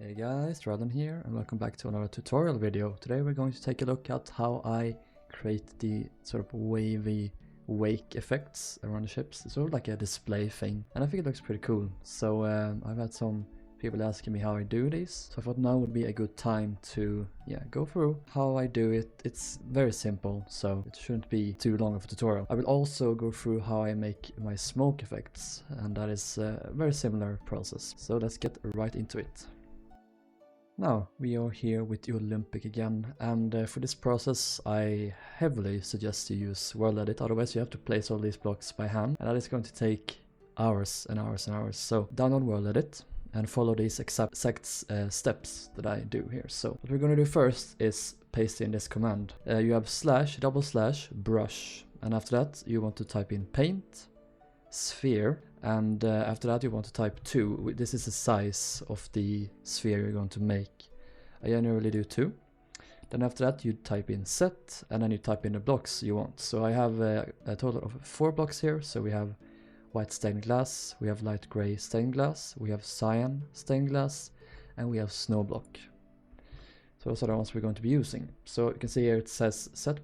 Hey guys, Rilhon here and welcome back to another tutorial video. Today we're going to take a look at how I create the sort of wavy wake effects around the ships. It's sort of like a display thing and I think it looks pretty cool. So I've had some people asking me how I do these, so I thought now would be a good time to go through how I do it. It's very simple, so it shouldn't be too long of a tutorial. I will also go through how I make my smoke effects, and that is a very similar process. So let's get right into it. Now we are here with the Olympic again, and for this process I heavily suggest you use WorldEdit, otherwise you have to place all these blocks by hand and that is going to take hours and hours and hours. So download WorldEdit and follow these exact steps that I do here. So what we're going to do first is paste in this command. You have // brush, and after that you want to type in paint, sphere, and after that you want to type 2. This is the size of the sphere you're going to make. I generally do 2. Then after that you type in set, and then you type in the blocks you want. So I have a total of 4 blocks here. So we have white stained glass, we have light gray stained glass, we have cyan stained glass, and we have snow block. So those are the ones we're going to be using. So you can see here it says set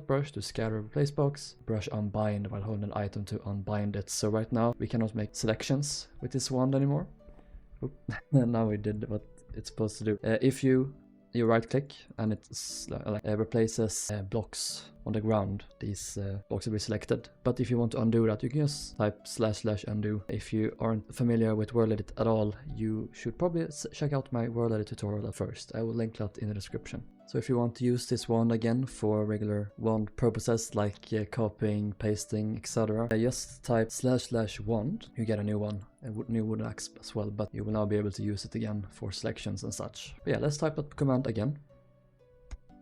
brush to scatter replace box, brush unbind while holding an item to unbind it. So right now we cannot make selections with this wand anymore. Now we did what it's supposed to do. If you right click and it replaces blocks on the ground, these blocks will be selected. But if you want to undo that, you can just type / undo. If you aren't familiar with WorldEdit at all, you should probably check out my WorldEdit tutorial first. I will link that in the description. So if you want to use this wand again for regular wand purposes like copying, pasting, etc., just type / wand. You get a new one, a new wooden axe as well, but you will now be able to use it again for selections and such. But yeah, let's type that command again.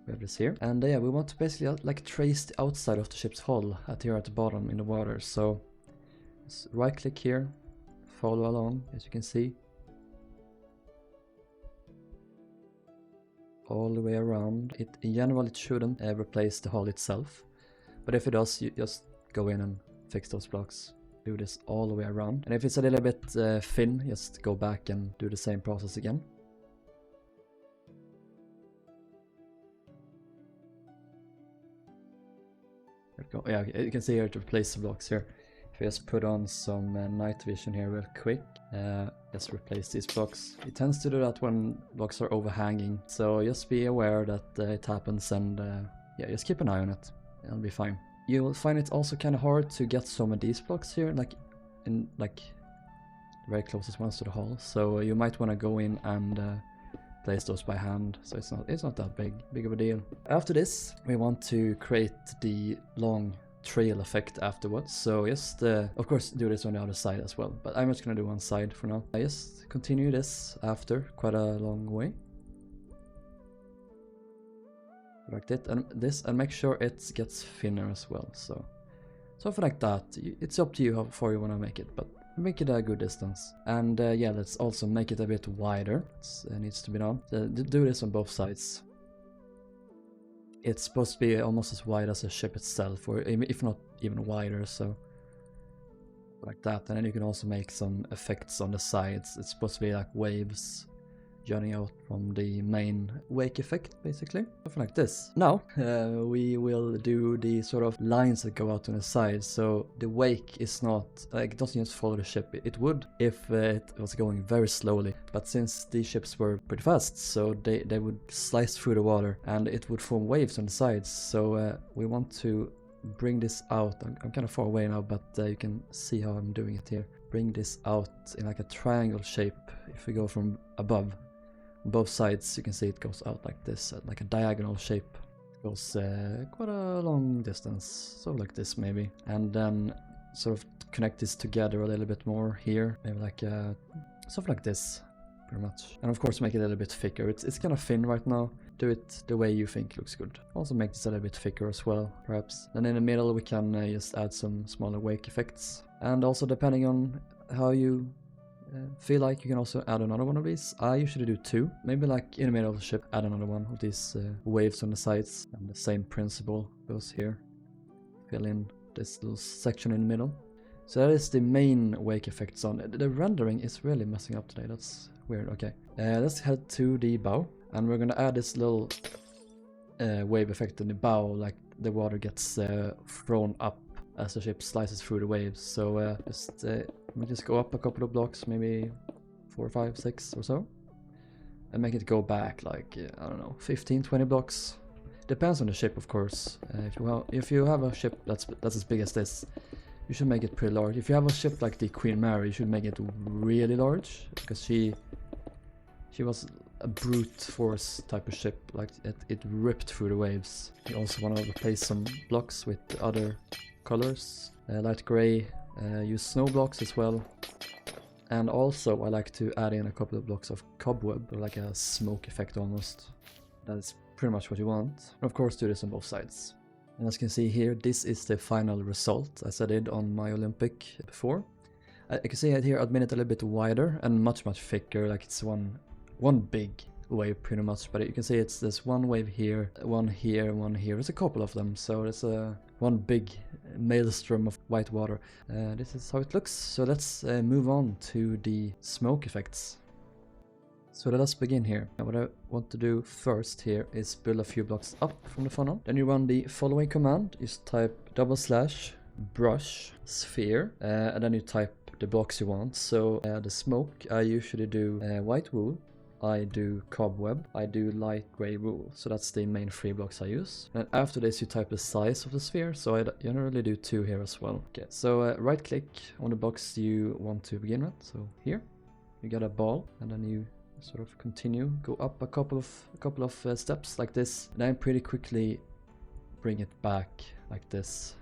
We have this here, and we want to basically like trace the outside of the ship's hull here at the bottom in the water. So just right click here, follow along as you can see. All the way around. In general it shouldn't replace the hull itself, but if it does, you just go in and fix those blocks. Do this all the way around, and if it's a little bit thin, just go back and do the same process again. There we go. Yeah, you can see here to replace the blocks here. If I just put on some night vision here real quick, let's replace these blocks. It tends to do that when blocks are overhanging, so just be aware that it happens, and just keep an eye on it. It'll be fine. You will find it also kind of hard to get some of these blocks here, like the very closest ones to the hull. So you might want to go in and place those by hand, so it's not that big of a deal. After this, we want to create the long trail effect afterwards, so just of course do this on the other side as well, but I'm just gonna do one side for now. I just continue this after quite a long way like that, and make sure it gets thinner as well. So something like that. It's up to you how far you want to make it, but make it a good distance. And let's also make it a bit wider. It needs to be done. Do this on both sides. It's supposed to be almost as wide as the ship itself, or if not even wider, so like that. And then you can also make some effects on the sides. It's supposed to be like waves jutting out from the main wake effect, basically. Something like this. Now we will do the sort of lines that go out on the side. So the wake is not like, it doesn't just follow the ship. It would if it was going very slowly, but since these ships were pretty fast, so they would slice through the water and it would form waves on the sides. So we want to bring this out. I'm kind of far away now, but you can see how I'm doing it here. Bring this out in like a triangle shape. If we go from above, both sides, you can see it goes out like this, like a diagonal shape. It goes quite a long distance, so like this maybe. And then sort of connect this together a little bit more here, maybe like something like this, pretty much. And of course make it a little bit thicker. It's kind of thin right now. Do it the way you think looks good. Also make this a little bit thicker as well, perhaps. Then in the middle we can just add some smaller wake effects. And also depending on how you feel like, you can also add another one of these. I usually do 2. Maybe like in the middle of the ship, add another one of these waves on the sides. And the same principle goes here. Fill in this little section in the middle. So that is the main wake effects on it. The rendering is really messing up today. That's weird. Okay, let's head to the bow, and we're gonna add this little wave effect in the bow, like the water gets thrown up as the ship slices through the waves. So let me just go up a couple of blocks, maybe 4, 5, 6 or so, and make it go back like I don't know, 15, 20 blocks. Depends on the ship, of course. If you have a ship that's as big as this, you should make it pretty large. If you have a ship like the Queen Mary, you should make it really large, because she was a brute force type of ship. Like it ripped through the waves. You also want to replace some blocks with other colors, light gray. Use snow blocks as well. And also I like to add in a couple of blocks of cobweb, or like a smoke effect almost. That is pretty much what you want. And of course do this on both sides. And as you can see here, this is the final result as I did on my Olympic before. I can see it here, I'd made it a little bit wider and much thicker, like it's one big wave pretty much. But you can see it's this one wave here, one here, one here. There's a couple of them, so there's one big maelstrom of white water. This is how it looks. So let's move on to the smoke effects. So let us begin here. Now what I want to do first here is build a few blocks up from the funnel. Then you run the following command. You type /brush sphere, and then you type the blocks you want. So the smoke, I usually do white wool, I do cobweb, I do light gray wool. So that's the main 3 blocks I use. And after this you type the size of the sphere, so I generally do 2 here as well. Okay, so right click on the box you want to begin with. So here you get a ball, and then you sort of continue, go up a couple of steps like this, and then pretty quickly bring it back like this,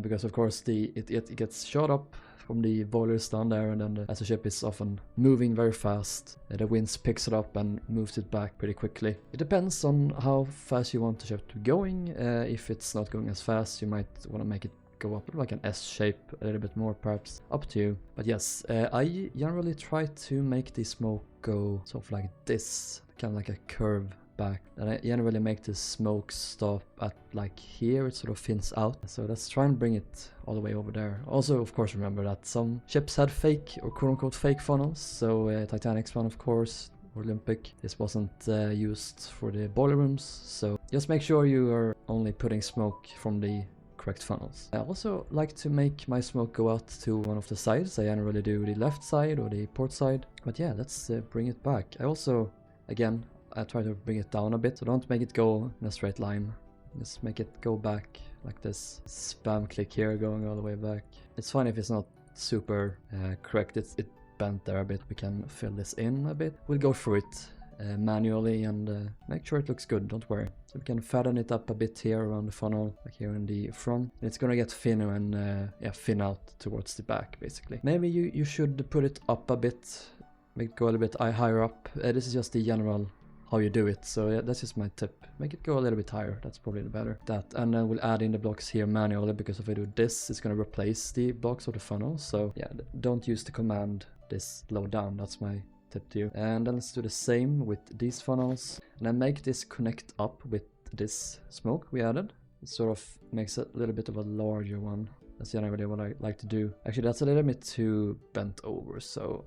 because of course it gets shot up from the boilers down there, and then as the ship is often moving very fast, the winds picks it up and moves it back pretty quickly. It depends on how fast you want the ship to be going. If it's not going as fast, you might want to make it go up like an S shape a little bit more, perhaps, up to you. But yes, I generally try to make the smoke go sort of like this, kind of like a curve back, and I generally make the smoke stop at like here. It sort of thins out, so let's try and bring it all the way over there. Also, of course, remember that some ships had fake or quote-unquote fake funnels. So Titanic's one, of course, or Olympic, this wasn't used for the boiler rooms, so just make sure you are only putting smoke from the correct funnels. I also like to make my smoke go out to one of the sides. I generally do the left side or the port side, but yeah, let's bring it back. I also, again, I try to bring it down a bit, so don't make it go in a straight line. Just make it go back like this. Spam click here, going all the way back. It's fine if it's not super correct. It bent there a bit. We can fill this in a bit. We'll go through it manually and make sure it looks good, don't worry. So we can fatten it up a bit here around the funnel, like here in the front. It's gonna get thinner and thin out towards the back, basically. Maybe you should put it up a bit, make it go a little bit higher up. This is just the general how you do it, so yeah, that's just my tip. Make it go a little bit higher, that's probably the better. And then we'll add in the blocks here manually, because if I do this, it's gonna replace the blocks of the funnel. So yeah, don't use the command this low down, that's my tip to you. And then let's do the same with these funnels, and then make this connect up with this smoke we added. It sort of makes a little bit of a larger one. That's generally what I like to do. Actually, that's a little bit too bent over, so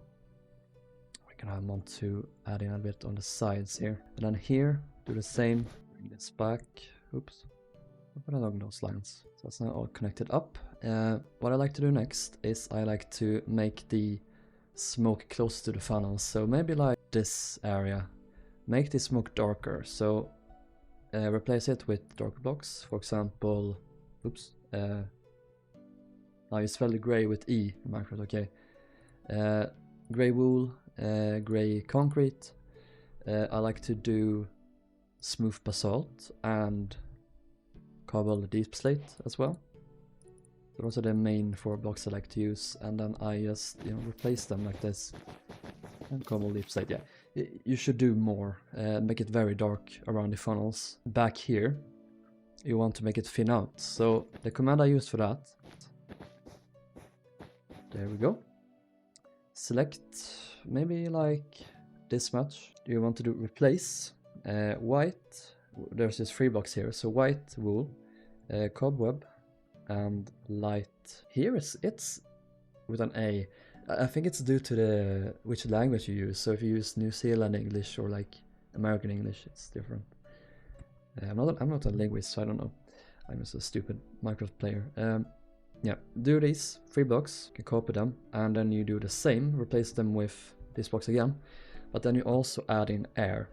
we're gonna want to add in a bit on the sides here. And then here, do the same, bring this back. Oops, put it along those lines. So it's now all connected up. What I like to do next is I like to make the smoke close to the funnel. So maybe like this area, make the smoke darker. So replace it with darker blocks. For example, oops, now you spell the gray with E in Minecraft, okay. Gray wool, gray concrete. I like to do smooth basalt and cobble deep slate as well. Those are the main 4 blocks I like to use, and then I just replace them like this. And cobble deep slate, yeah. You should do more. Make it very dark around the funnels. Back here, you want to make it thin out. So the command I used for that, there we go. Select maybe like this much. You want to do replace white. There's just 3 blocks here. So white wool, cobweb, and light. Here it's with an A. I think it's due to the which language you use. So if you use New Zealand English or like American English, it's different. I'm not a linguist, so I don't know. I'm just a stupid Minecraft player. Yeah, do these 3 blocks, you can copy them, and then you do the same, replace them with this box again, but then you also add in air.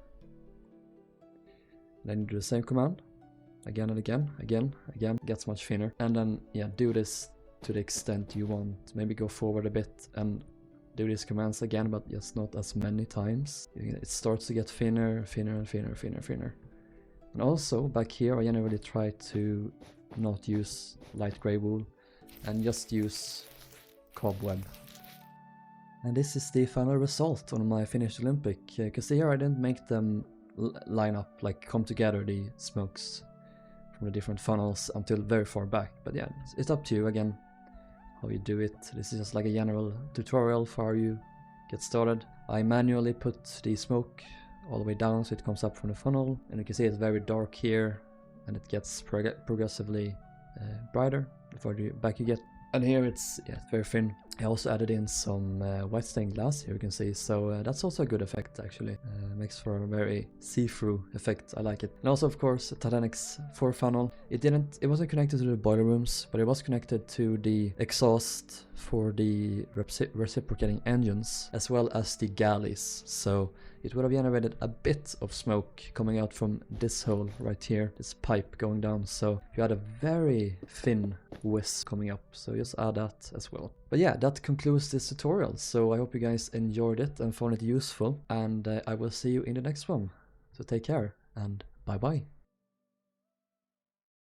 Then you do the same command, again and again, again, gets much thinner. And then, yeah, do this to the extent you want. Maybe go forward a bit and do these commands again, but just not as many times. It starts to get thinner, thinner, thinner, thinner, thinner. And also, back here, I generally try to not use light gray wool and just use cobweb. And this is the final result on my finished Olympic. You can see here I didn't make them line up, like come together, the smokes from the different funnels until very far back. But yeah, it's up to you again how you do it. This is just like a general tutorial for how you get started. I manually put the smoke all the way down so it comes up from the funnel, and you can see it's very dark here and it gets progressively brighter the further back you get. And here it's very thin. I also added in some white stained glass here, you can see, so that's also a good effect actually. Makes for a very see-through effect, I like it. And also of course Titanic's 4 funnel. It wasn't connected to the boiler rooms, but it was connected to the exhaust for the reciprocating engines as well as the galleys. So it would have generated a bit of smoke coming out from this hole right here, this pipe going down. So you had a very thin whisk coming up, so just add that as well. But yeah, that concludes this tutorial. So I hope you guys enjoyed it and found it useful, and I will see you in the next one. So take care and bye bye.